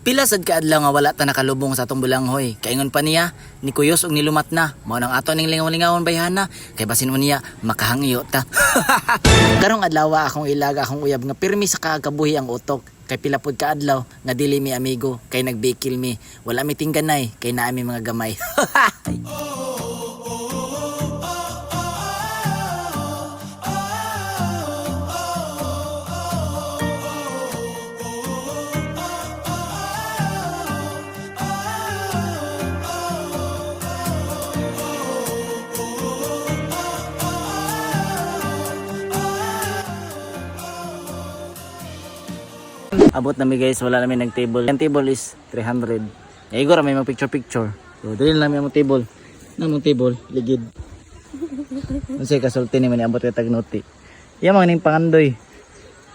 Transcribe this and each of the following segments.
Pila sad ka adlaw nga wala ta nakalubong sa atong bulanghoy. Kaingon pa niya, ni kuyos og nilumat na. Mao nang ato ning lingaw-lingawon bayhana. Kay basin mo niya makahangyo ta. Karong adlaw akong ilaga akong uyab nga pirmi sa kaagabuhi ang utok. Kay pila pud ka adlaw nga dili mi amigo kay nagbikil mi. Wala mi tingganay kay naa mi mga gamay. Abot na mi guys, wala namin nag-table. Yung table is 300. Igor may mag picture. So, dili na namin ang table. Namong table, ligid. Unsay kasulti ni man abot kay tagnuti. Iya man ning pangandoy.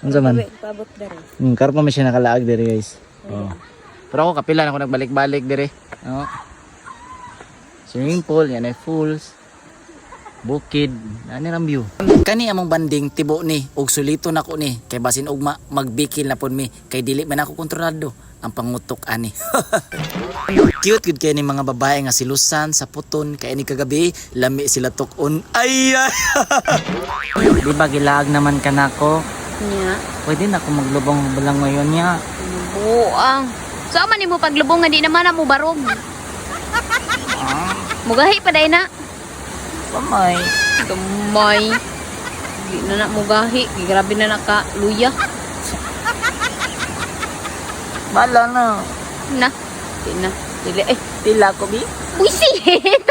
Unsa man? Paabot dere. Karpa man siya nakalaag diri guys. Oh. Pero ako kapila na ako nagbalik-balik diri. Oh. Swimming pool, yan ay pools. Bukid, ani ram view. Kani among banding tibo ni og sulito nako ni kay basin og magbikil na pud mi kay dili man ako kontrolado ang pangutok ani. Cute gud kay ni mga babae nga silusan sa puton kay ni kagabi lami sila tukon. Ay. Di ba gilaag naman kanako? Nya. Pwede na ako maglubong bulang ngayon niya. Buang. So man nimo paglubong nga di naman na mo barog. Mugahi pa day na. Pamay. Gamay. Di na mugahi, grabe na naka luya. Bala na. Na. Di na. Dili Tila ko bi. Buisit.